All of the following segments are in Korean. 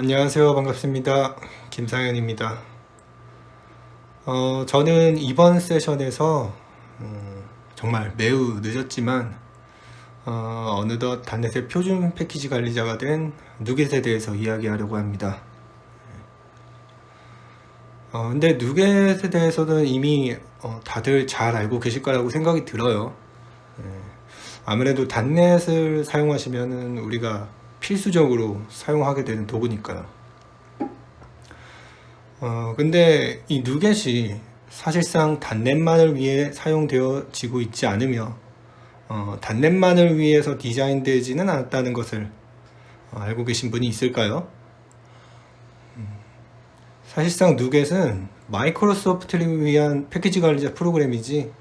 안녕하세요. 반갑습니다. 김상현입니다. 저는 이번 세션에서 정말 매우 늦었지만 어느덧 단넷의 표준 패키지 관리자가 된 누겟에 대해서 이야기하려고 합니다. 근데 누겟에 대해서는 이미 다들 잘 알고 계실 거라고 생각이 들어요. 아무래도 단넷을 사용하시면은 우리가 필수적으로 사용하게 되는 도구니까요. 근데 이 누겟이 사실상 단넷만을 위해 사용되어지고 있지 않으며 단넷만을 위해서 디자인되지는 않았다는 것을 알고 계신 분이 있을까요? 사실상 누겟은 마이크로소프트를 위한 패키지 관리자 프로그램이지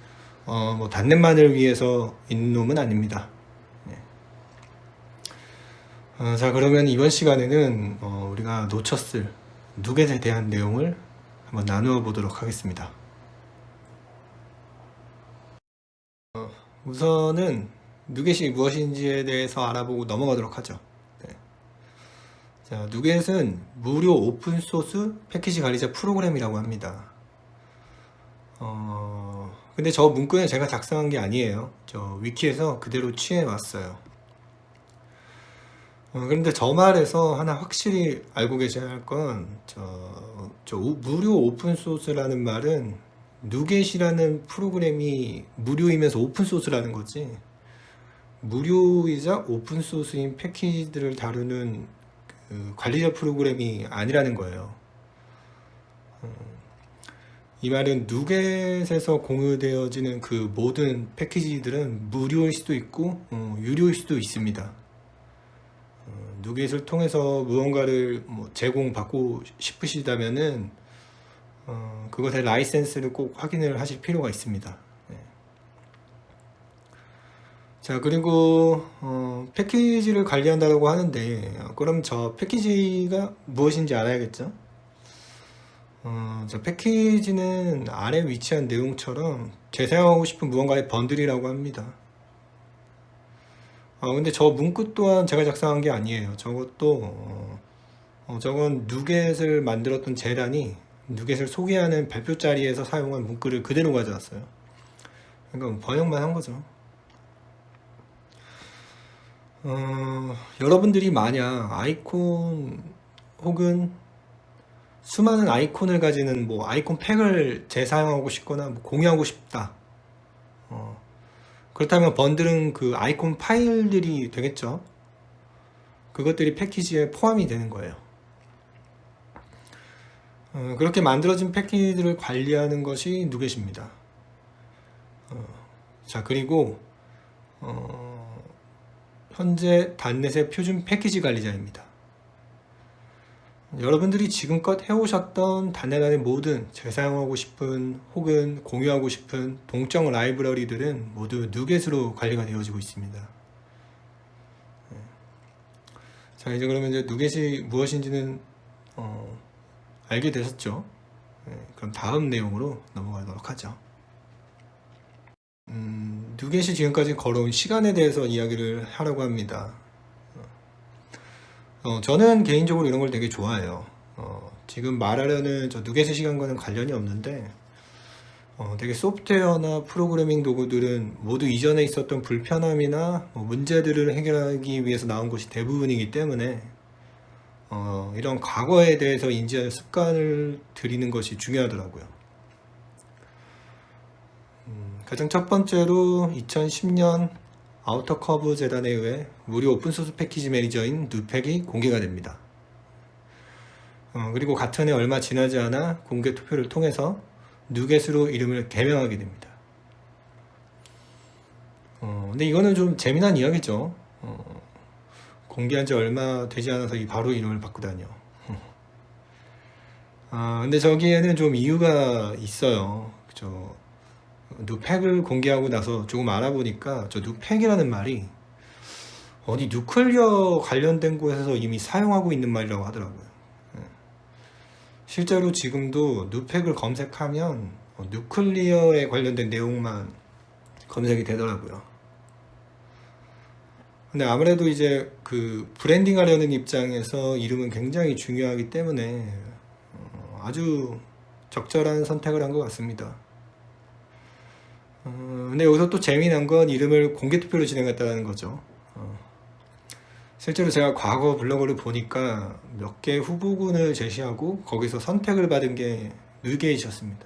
뭐 단넷만을 위해서 있는 놈은 아닙니다. 자, 그러면 이번 시간에는 우리가 놓쳤을 누겟에 대한 내용을 한번 나누어 보도록 하겠습니다. 우선은 누겟이 무엇인지에 대해서 알아보고 넘어가도록 하죠. 네. 자, 누겟은 무료 오픈소스 패키지 관리자 프로그램이라고 합니다. 근데 저 문구는 제가 작성한 게 아니에요. 저 위키에서 그대로 취해 왔어요. 그런데 저 말에서 하나 확실히 알고 계셔야 할 건, 무료 오픈소스라는 말은 누겟이라는 프로그램이 무료이면서 오픈소스라는 거지, 무료이자 오픈소스인 패키지들을 다루는 그 관리자 프로그램이 아니라는 거예요. 이 말은 누겟에서 공유되어지는 그 모든 패키지들은 무료일 수도 있고 유료일 수도 있습니다. 누겟을 통해서 무언가를 제공받고 싶으시다면은 그것의 라이센스를 꼭 확인을 하실 필요가 있습니다. 네. 자, 그리고 패키지를 관리한다고 하는데 그럼 저 패키지가 무엇인지 알아야겠죠? 저 패키지는 아래 위치한 내용처럼 재사용하고 싶은 무언가의 번들이라고 합니다. 근데 저 문구 또한 제가 작성한 게 아니에요. 저것도 저건 누겟을 만들었던 재란이 누겟을 소개하는 발표 자리에서 사용한 문구를 그대로 가져왔어요. 그러니까 번역만 한 거죠. 여러분들이 만약 아이콘 혹은 수많은 아이콘을 가지는 뭐 아이콘 팩을 재사용하고 싶거나 뭐 공유하고 싶다. 그렇다면 번들은 그 아이콘 파일들이 되겠죠. 그것들이 패키지에 포함이 되는 거예요. 그렇게 만들어진 패키지들을 관리하는 것이 누겟입니다. 자, 그리고 현재 단넷의 표준 패키지 관리자입니다. 여러분들이 지금껏 해오셨던 단넷 안의 모든 재사용하고 싶은 혹은 공유하고 싶은 동적 라이브러리들은 모두 누겟으로 관리가 되어지고 있습니다. 자, 이제 그러면 이제 누겟이 무엇인지는 알게 되셨죠? 그럼 다음 내용으로 넘어가도록 하죠. 누겟이 지금까지 걸어온 시간에 대해서 이야기를 하려고 합니다. 저는 개인적으로 이런 걸 되게 좋아해요. 지금 말하려는 저 누겟의 시간과는 관련이 없는데 되게 소프트웨어나 프로그래밍 도구들은 모두 이전에 있었던 불편함이나 문제들을 해결하기 위해서 나온 것이 대부분이기 때문에 이런 과거에 대해서 인지할 습관을 들이는 것이 중요하더라고요. 가장 첫 번째로 2010년 아우터커브 재단에 의해 무료 오픈소스 패키지 매니저인 누팩이 공개가 됩니다. 그리고 같은 해 얼마 지나지 않아 공개 투표를 통해서 누겟으로 이름을 개명하게 됩니다. 근데 이거는 좀 재미난 이야기죠. 공개한 지 얼마 되지 않아서 바로 이름을 바꾸다니요. 근데 저기에는 좀 이유가 있어요. 누팩을 공개하고 나서 조금 알아보니까 저 누팩이라는 말이 어디 뉴클리어 관련된 곳에서 이미 사용하고 있는 말이라고 하더라고요. 실제로 지금도 누팩을 검색하면 뉴클리어에 관련된 내용만 검색이 되더라고요. 근데 아무래도 이제 그 브랜딩 하려는 입장에서 이름은 굉장히 중요하기 때문에 아주 적절한 선택을 한 것 같습니다. 근데 여기서 또 재미난 건 이름을 공개 투표로 진행했다는 거죠. 실제로 제가 과거 블로그를 보니까 몇 개 후보군을 제시하고 거기서 선택을 받은 게 뉴게이트였습니다.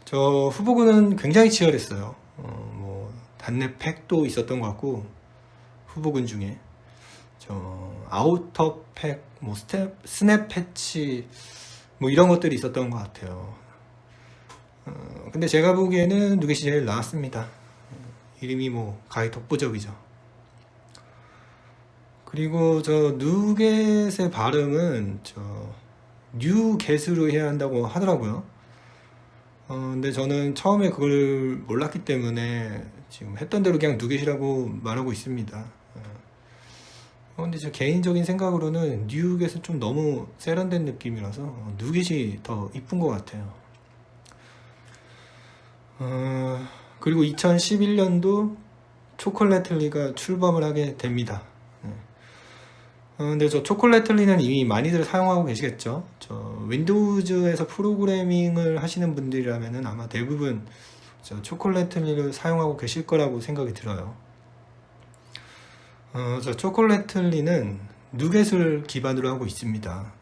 저 후보군은 굉장히 치열했어요. 뭐 단내 팩도 있었던 것 같고 후보군 중에 저 아우터 팩, 뭐 스냅 패치 뭐 이런 것들이 있었던 것 같아요. 근데 제가 보기에는 누겟이 제일 나았습니다. 이름이 뭐 가히 독보적이죠. 그리고 저 누겟의 발음은 저 뉴겟으로 해야 한다고 하더라고요. 근데 저는 처음에 그걸 몰랐기 때문에 지금 했던 대로 그냥 누겟이라고 말하고 있습니다. 근데 저 개인적인 생각으로는 뉴겟은 좀 너무 세련된 느낌이라서 누겟이 더 이쁜 것 같아요. 그리고 2011년도 초콜릿틀리가 출범을 하게 됩니다. 근데 저 초콜릿틀리는 이미 많이들 사용하고 계시겠죠. 저 윈도우즈에서 프로그래밍을 하시는 분들이라면 아마 대부분 저 초콜릿틀리를 사용하고 계실 거라고 생각이 들어요. 저 초콜릿틀리는 누겟을 기반으로 하고 있습니다.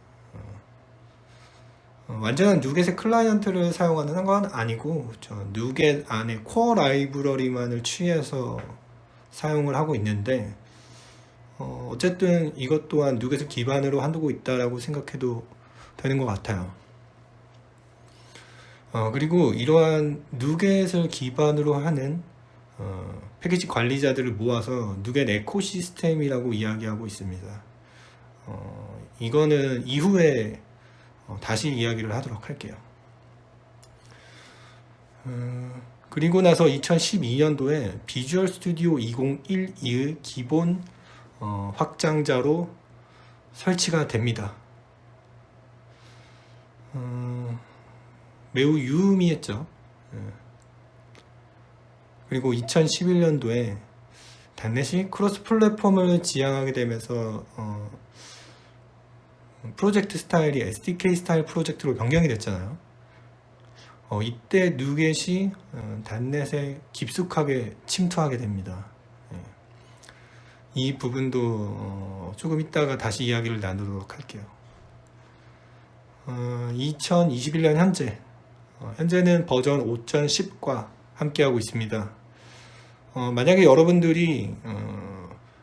완전한 누겟의 클라이언트를 사용하는 건 아니고 저 누겟 안에 코어 라이브러리만을 취해서 사용을 하고 있는데 어쨌든 이것 또한 누겟을 기반으로 한두고 있다라고 생각해도 되는 것 같아요. 그리고 이러한 누겟을 기반으로 하는 패키지 관리자들을 모아서 누겟 에코시스템이라고 이야기하고 있습니다. 이거는 이후에 다시 이야기를 하도록 할게요. 그리고 나서 2012년도에 비주얼 스튜디오 2012의 기본 확장자로 설치가 됩니다. 매우 유의미했죠. 그리고 2011년도에 단넷이 크로스 플랫폼을 지향하게 되면서 프로젝트 스타일이 SDK 스타일 프로젝트로 변경이 됐잖아요. 이때 누겟이 단넷에 깊숙하게 침투하게 됩니다. 이 부분도 조금 이따가 다시 이야기를 나누도록 할게요. 2021년 현재는 버전 5.10과 함께하고 있습니다. 만약에 여러분들이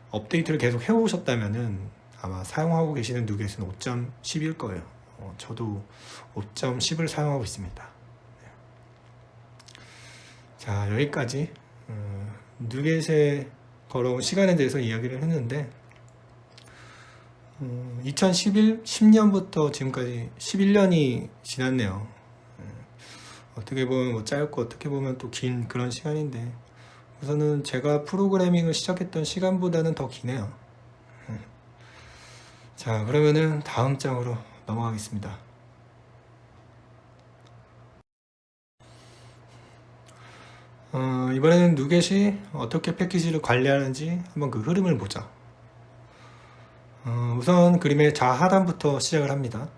업데이트를 계속 해오셨다면은 아마 사용하고 계시는 누겟은 5.10일 거예요. 저도 5.10을 사용하고 있습니다. 자, 여기까지 누겟에 걸어온 시간에 대해서 이야기를 했는데 2010년부터 지금까지 11년이 지났네요. 어떻게 보면 뭐 짧고 어떻게 보면 또 긴 그런 시간인데 우선은 제가 프로그래밍을 시작했던 시간보다는 더 기네요. 자, 그러면은 다음 장으로 넘어가겠습니다. 이번에는 누겟이 어떻게 패키지를 관리하는지 한번 그 흐름을 보자. 우선 그림의 좌하단부터 시작을 합니다.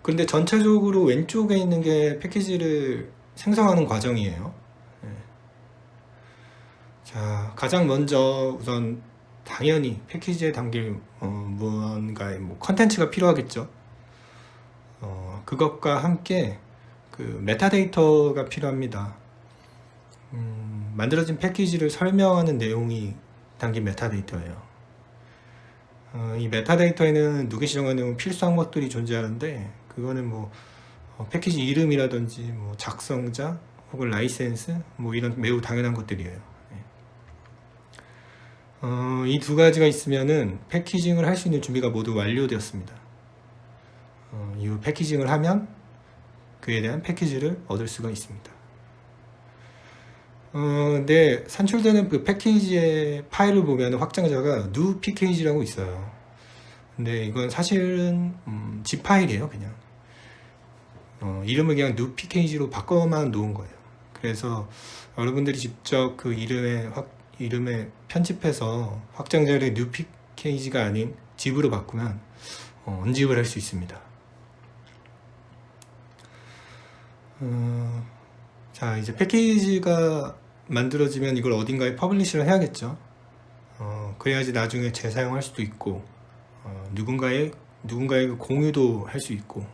근데 전체적으로 왼쪽에 있는 게 패키지를 생성하는 과정이에요. 자, 가장 먼저 우선 당연히 패키지에 담길 무언가의 뭐 컨텐츠가 필요하겠죠. 그것과 함께 그 메타데이터가 필요합니다. 만들어진 패키지를 설명하는 내용이 담긴 메타데이터예요. 이 메타데이터에는 누겟이 정하는 필수한 것들이 존재하는데 그거는 뭐 패키지 이름이라든지 뭐 작성자 혹은 라이센스 뭐 이런 매우 당연한 것들이에요. 이 두 가지가 있으면은 패키징을 할 수 있는 준비가 모두 완료되었습니다. 이후 패키징을 하면 그에 대한 패키지를 얻을 수가 있습니다. 근데 산출되는 그 패키지의 파일을 보면 확장자가 new pkg라고 있어요. 근데 이건 사실은 zip 파일이에요. 그냥 이름을 그냥 new pkg로 바꿔만 놓은 거예요. 그래서 여러분들이 직접 그 이름에 편집해서 확장자를 new package가 아닌 zip으로 바꾸면 언집을 할 수 있습니다. 자, 이제 패키지가 만들어지면 이걸 어딘가에 퍼블리시를 해야겠죠. 그래야지 나중에 재사용할 수도 있고, 누군가에게 공유도 할 수 있고.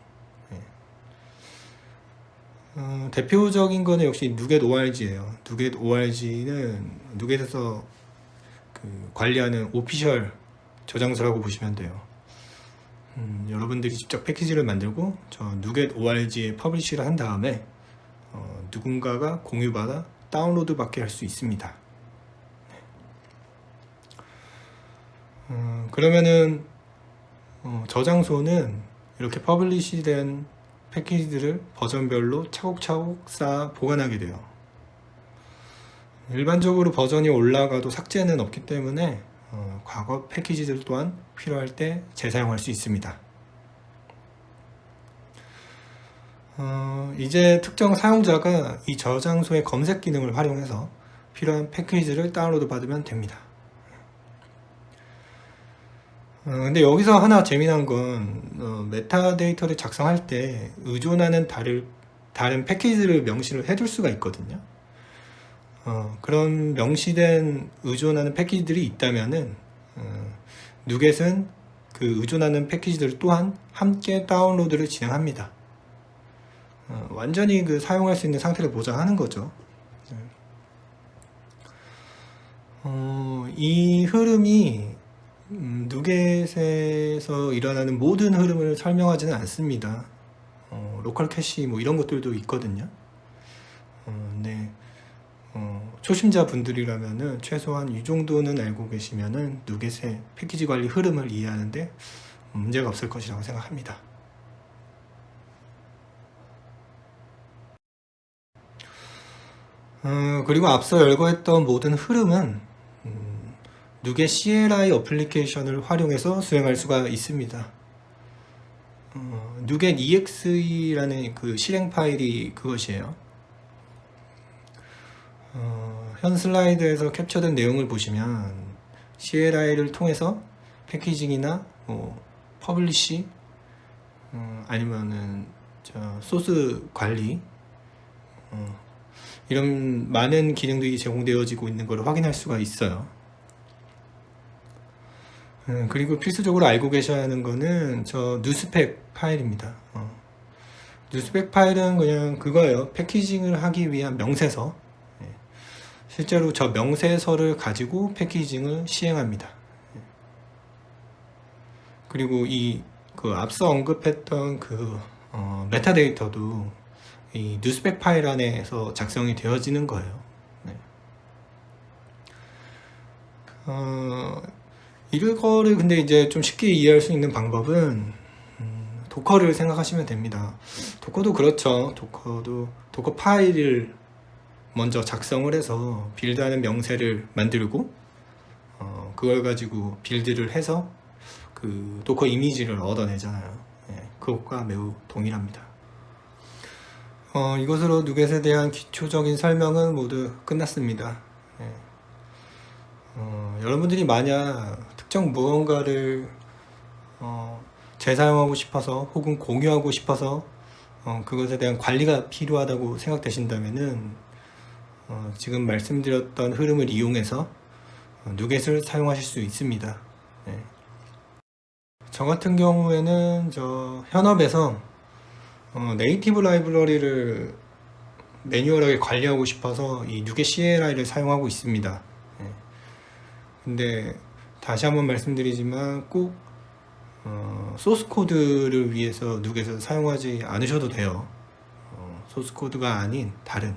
대표적인 거는 역시 누겟 ORG예요. 누겟 ORG는 누겟에서 관리하는 오피셜 저장소라고 보시면 돼요. 여러분들이 직접 패키지를 만들고 저 누겟 ORG에 퍼블리시를 한 다음에 누군가가 공유받아 다운로드 받게 할 수 있습니다. 그러면은 저장소는 이렇게 퍼블리시된 패키지들을 버전별로 차곡차곡 쌓아 보관하게 돼요. 일반적으로 버전이 올라가도 삭제는 없기 때문에 과거 패키지들 또한 필요할 때 재사용할 수 있습니다. 이제 특정 사용자가 이 저장소의 검색 기능을 활용해서 필요한 패키지를 다운로드 받으면 됩니다. 근데 여기서 하나 재미난 건 메타데이터를 작성할 때 의존하는 다른 패키지를 명시를 해둘 수가 있거든요. 그런 명시된 의존하는 패키지들이 있다면은 누겟은 그 의존하는 패키지들 또한 함께 다운로드를 진행합니다. 완전히 사용할 수 있는 상태를 보장하는 거죠. 이 흐름이 누겟에서 일어나는 모든 흐름을 설명하지는 않습니다. 로컬 캐시 이런 것들도 있거든요. 네. 초심자 분들이라면은 최소한 이 정도는 알고 계시면은 누겟의 패키지 관리 흐름을 이해하는데 문제가 없을 것이라고 생각합니다. 그리고 앞서 열거했던 모든 흐름은 누겟 CLI 어플리케이션을 활용해서 수행할 수가 있습니다. 누겟 EXE라는 그 실행 파일이 그것이에요. 현 슬라이드에서 캡처된 내용을 보시면 CLI를 통해서 패키징이나 퍼블리시 아니면은 소스 관리 이런 많은 기능들이 제공되어지고 있는 것을 확인할 수가 있어요. 그리고 필수적으로 알고 계셔야 하는 거는 저 뉴스펙 파일입니다. 뉴스펙 파일은 그냥 그거예요. 패키징을 하기 위한 명세서. 실제로 저 명세서를 가지고 패키징을 시행합니다. 그리고 앞서 언급했던 메타데이터도 이 뉴스펙 파일 안에서 작성이 되어지는 거예요. 이거를 근데 이제 좀 쉽게 이해할 수 있는 방법은 도커를 생각하시면 됩니다. 도커도 그렇죠. 도커 파일을 먼저 작성을 해서 빌드하는 명세를 만들고 그걸 가지고 빌드를 해서 그 도커 이미지를 얻어내잖아요. 그것과 매우 동일합니다. 이것으로 누겟에 대한 기초적인 설명은 모두 끝났습니다. 여러분들이 만약 특정 무언가를 재사용하고 싶어서 혹은 공유하고 싶어서 그것에 대한 관리가 필요하다고 생각되신다면은 지금 말씀드렸던 흐름을 이용해서 누겟을 사용하실 수 있습니다. 저 같은 경우에는 현업에서 네이티브 라이브러리를 매뉴얼하게 관리하고 싶어서 이 누겟 CLI를 사용하고 있습니다. 근데 다시 한번 말씀드리지만 꼭 소스 코드를 위해서 누겟을 사용하지 않으셔도 돼요. 소스 코드가 아닌 다른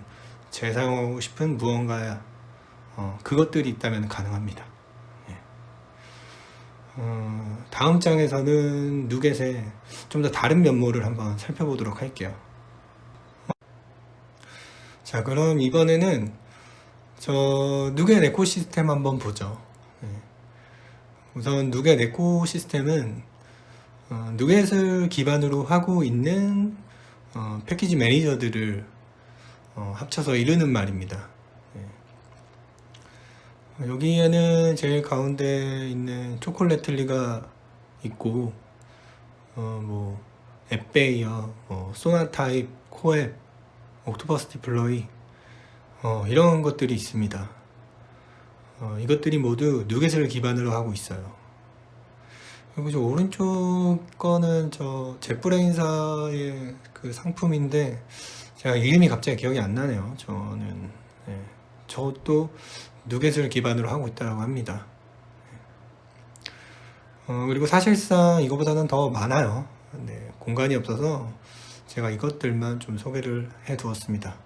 재사용하고 싶은 무언가 그것들이 있다면 가능합니다. 다음 장에서는 누겟의 좀 더 다른 면모를 한번 살펴보도록 할게요. 자, 그럼 이번에는 누겟 에코시스템 한번 보죠. 우선 누겟 에코시스템은 누겟을 기반으로 하고 있는 패키지 매니저들을 합쳐서 이르는 말입니다. 여기에는 제일 가운데 있는 초콜릿리가 있고, 뭐 앱베이어, 소나타입, 코앱, 옥토퍼스 디플로이, 이런 것들이 있습니다. 이것들이 모두 누겟을 기반으로 하고 있어요. 그리고 저 오른쪽 거는 저 젯브레인사의 그 상품인데, 제가 이름이 갑자기 기억이 안 나네요. 저는 저도 누겟을 기반으로 하고 있다고 합니다. 그리고 사실상 이거보다는 더 많아요. 공간이 없어서 제가 이것들만 좀 소개를 해 두었습니다.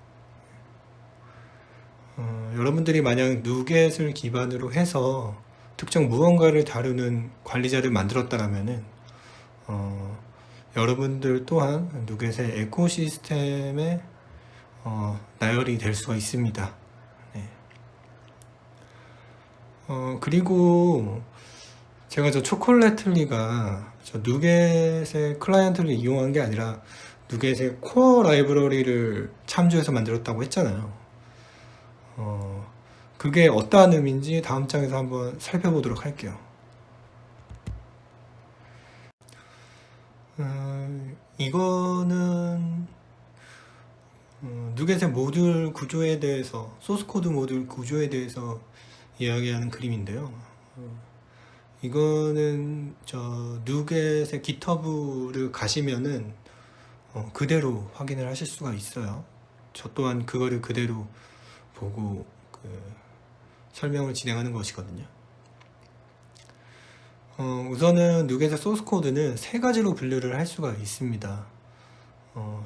여러분들이 만약 누겟을 기반으로 해서 특정 무언가를 다루는 관리자를 만들었다라면은 여러분들 또한 누겟의 에코시스템에 나열이 될 수가 있습니다. 그리고 제가 저 초콜릿리가 저 누겟의 클라이언트를 이용한 게 아니라 누겟의 코어 라이브러리를 참조해서 만들었다고 했잖아요. 그게 어떠한 의미인지 다음 장에서 한번 살펴보도록 할게요. 이거는 누겟의 모듈 구조에 대해서, 소스코드 모듈 구조에 대해서 이야기하는 그림인데요. 이거는 저 누겟의 깃허브를 가시면은 그대로 확인을 하실 수가 있어요. 저 또한 그거를 그대로 보고 설명을 진행하는 것이거든요. 우선은 누겟의 소스 코드는 세 가지로 분류를 할 수가 있습니다.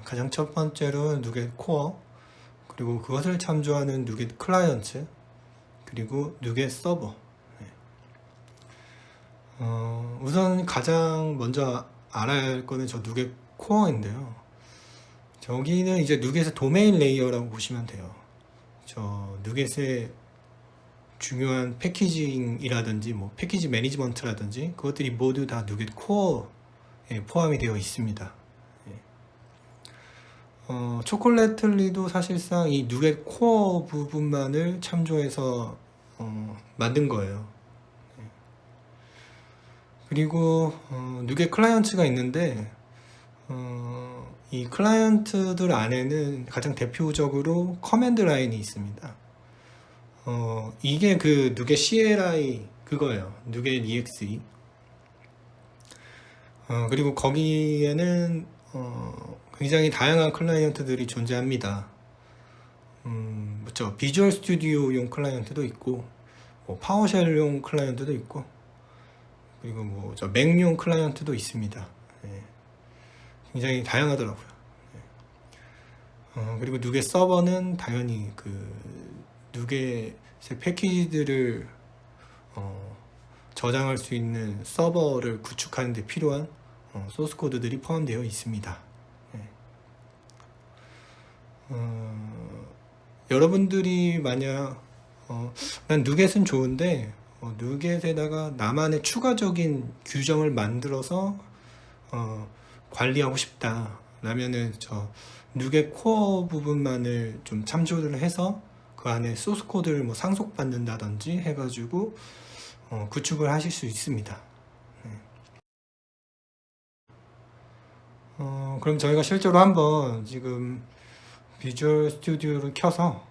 가장 첫 번째로 누겟 코어, 그리고 그것을 참조하는 누겟 클라이언트, 그리고 누겟 서버. 우선 가장 먼저 알아야 할 거는 저 누겟 코어인데요. 저기는 이제 누겟의 도메인 레이어라고 보시면 돼요. 저 누겟의 중요한 패키징이라든지 뭐 패키지 매니지먼트라든지 그것들이 모두 다 누겟 코어에 포함이 되어 있습니다. 초콜릿리도 사실상 이 누겟 코어 부분만을 참조해서 만든 거예요. 그리고 누겟 클라이언트가 있는데 이 클라이언트들 안에는 가장 대표적으로 커맨드 라인이 있습니다. 이게 그 누겟 CLI 그거예요. 누겟 EXE. 그리고 거기에는 굉장히 다양한 클라이언트들이 존재합니다. 그렇죠. 비주얼 스튜디오용 클라이언트도 있고, 뭐 파워쉘용 클라이언트도 있고, 그리고 뭐 저 맥용 클라이언트도 있습니다. 굉장히 다양하더라고요. 그리고 누겟 서버는 당연히 그 누겟의 패키지들을 저장할 수 있는 서버를 구축하는 데 필요한 소스 코드들이 포함되어 있습니다. 여러분들이 만약 난 누겟은 좋은데 누겟에다가 나만의 추가적인 규정을 만들어서 관리하고 싶다 라면은 저 누겟 코어 부분만을 좀 참조를 해서 그 안에 소스 코드를 뭐 상속받는다든지 해가지고 구축을 하실 수 있습니다. 그럼 저희가 실제로 한번 지금 비주얼 스튜디오를 켜서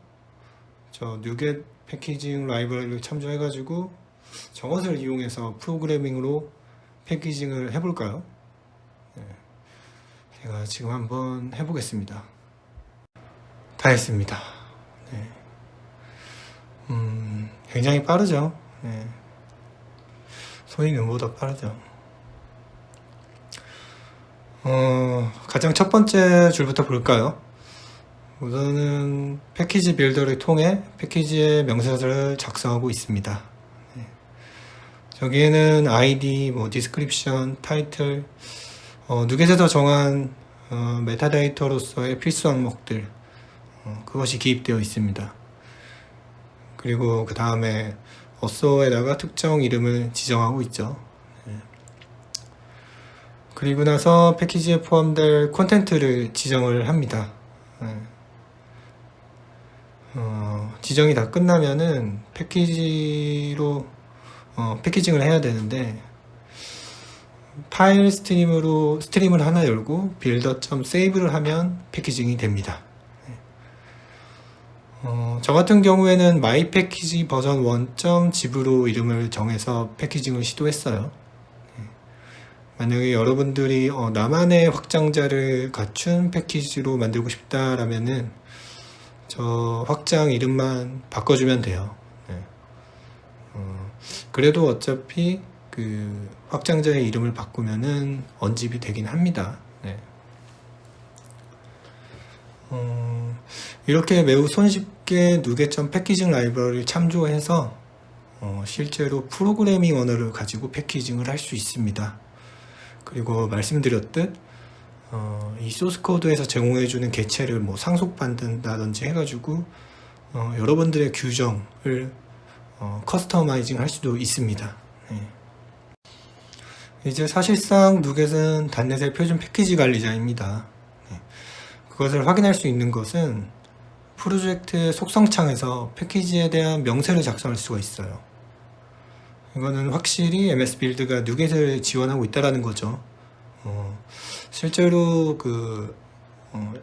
저 누겟 패키징 라이브러리를 참조해가지고 저것을 이용해서 프로그래밍으로 패키징을 해볼까요? 제가 지금 한번 해보겠습니다. 다 했습니다. 굉장히 빠르죠. 손이 눈보다 빠르죠. 가장 첫 번째 줄부터 볼까요? 우선은 패키지 빌더를 통해 패키지의 명세서를 작성하고 있습니다. 저기에는 ID, 뭐 디스크립션, 타이틀, 누겟에서 정한 메타데이터로서의 필수 항목들, 그것이 기입되어 있습니다. 그리고 그 다음에 어소에다가 특정 이름을 지정하고 있죠. 그리고 나서 패키지에 포함될 콘텐츠를 지정을 합니다. 지정이 다 끝나면은 패키지로 패키징을 해야 되는데, 파일 스트림을 하나 열고 builder.save를 하면 패키징이 됩니다. 저 같은 경우에는 my package 버전 1.zip으로 이름을 정해서 패키징을 시도했어요. 만약에 여러분들이 나만의 확장자를 갖춘 패키지로 만들고 싶다라면은 저 확장 이름만 바꿔주면 돼요. 그래도 어차피 그 확장자의 이름을 바꾸면은 언집이 되긴 합니다. 이렇게 매우 손쉽게 누게점 패키징 라이브러리를 참조해서 실제로 프로그래밍 언어를 가지고 패키징을 할 수 있습니다. 그리고 말씀드렸듯 이 소스코드에서 제공해주는 개체를 뭐 상속받는다든지 해가지고 여러분들의 규정을 커스터마이징 할 수도 있습니다. 이제 사실상 누겟은 단넷의 표준 패키지 관리자입니다. 그것을 확인할 수 있는 것은 프로젝트의 속성창에서 패키지에 대한 명세를 작성할 수가 있어요. 이거는 확실히 MS 빌드가 누겟을 지원하고 있다는 거죠. 실제로 그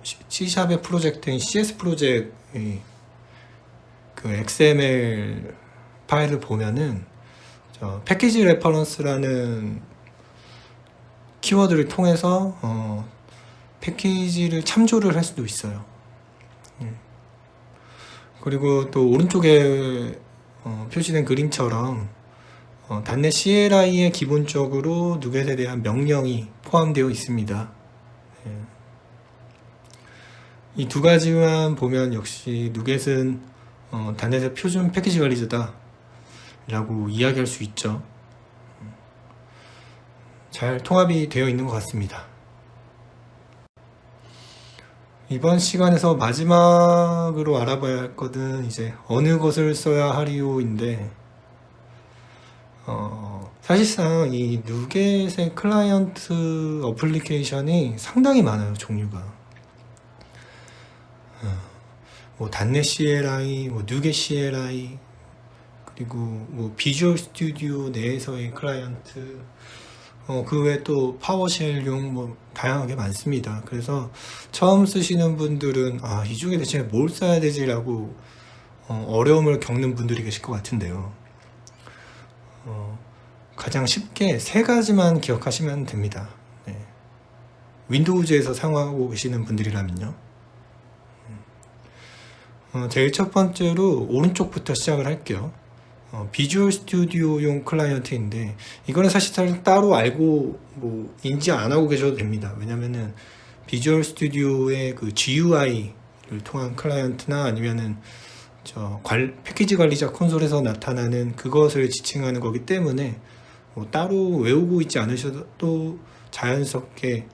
C샵의 프로젝트인 CS 프로젝트의 그 XML 파일을 보면은 패키지 레퍼런스라는 키워드를 통해서 패키지를 참조를 할 수도 있어요. 그리고 또 오른쪽에 표시된 그림처럼 단넷 CLI에 기본적으로 누겟에 대한 명령이 포함되어 있습니다. 이 두 가지만 보면 역시 누겟은 단넷의 표준 패키지 관리자다 라고 이야기할 수 있죠. 잘 통합이 되어 있는 것 같습니다. 이번 시간에서 마지막으로 알아봐야 할 것은 이제 어느 것을 써야 하리요인데, 사실상 이 누겟의 클라이언트 어플리케이션이 상당히 많아요. 종류가 뭐 단넷 CLI, 뭐 누겟 CLI, 그리고 뭐 비주얼 스튜디오 내에서의 클라이언트, 그 외에 또 파워쉘용 뭐 다양하게 많습니다. 그래서 처음 쓰시는 분들은 이 중에 대체 뭘 써야 되지라고 어려움을 겪는 분들이 계실 것 같은데요. 가장 쉽게 세 가지만 기억하시면 됩니다. 윈도우즈에서 사용하고 계시는 분들이라면요. 제일 첫 번째로 오른쪽부터 시작을 할게요. 비주얼 스튜디오용 클라이언트인데, 이거는 사실 따로 알고 뭐 인지 안 하고 계셔도 됩니다. 왜냐면은 비주얼 스튜디오의 그 GUI를 통한 클라이언트나 아니면은 패키지 관리자 콘솔에서 나타나는 그것을 지칭하는 거기 때문에 뭐 따로 외우고 있지 않으셔도 자연스럽게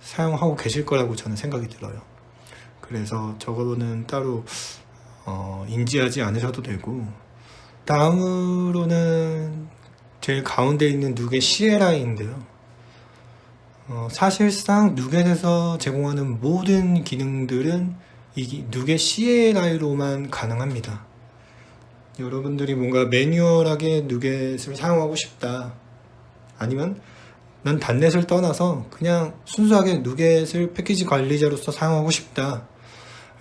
사용하고 계실 거라고 저는 생각이 들어요. 그래서 저거는 따로 인지하지 않으셔도 되고, 다음으로는 제일 가운데 있는 누겟 CLI인데요. 사실상 누겟에서 제공하는 모든 기능들은 이 누겟 CLI로만 가능합니다. 여러분들이 뭔가 매뉴얼하게 누겟을 사용하고 싶다, 아니면 난 단넷을 떠나서 그냥 순수하게 누겟을 패키지 관리자로서 사용하고 싶다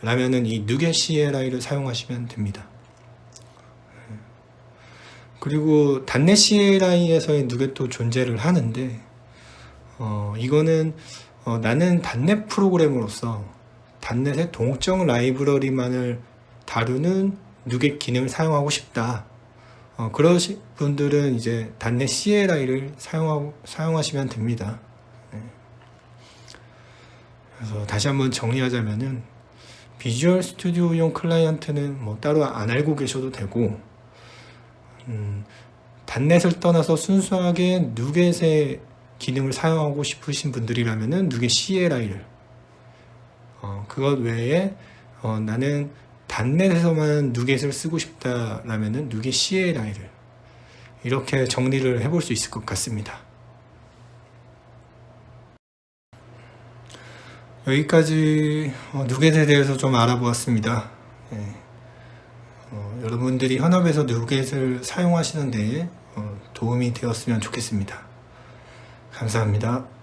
라면은 이 누겟 CLI를 사용하시면 됩니다. 그리고 단넷 CLI에서의 누겟도 존재를 하는데, 이거는 나는 단넷 프로그래머로서 단넷의 동적 라이브러리만을 다루는 누겟 기능을 사용하고 싶다, 그러신 분들은 이제 단넷 CLI를 사용하시면 됩니다. 그래서 다시 한번 정리하자면은 비주얼 스튜디오용 클라이언트는 뭐 따로 안 알고 계셔도 되고, 단넷을 떠나서 순수하게 누겟의 기능을 사용하고 싶으신 분들이라면은 누겟 CLI를, 그것 외에 나는 단넷에서만 누겟을 쓰고 싶다라면은 누겟 CLI를, 이렇게 정리를 해볼 수 있을 것 같습니다. 여기까지 누겟에 대해서 좀 알아보았습니다. 여러분들이 현업에서 누겟을 사용하시는 데 도움이 되었으면 좋겠습니다. 감사합니다.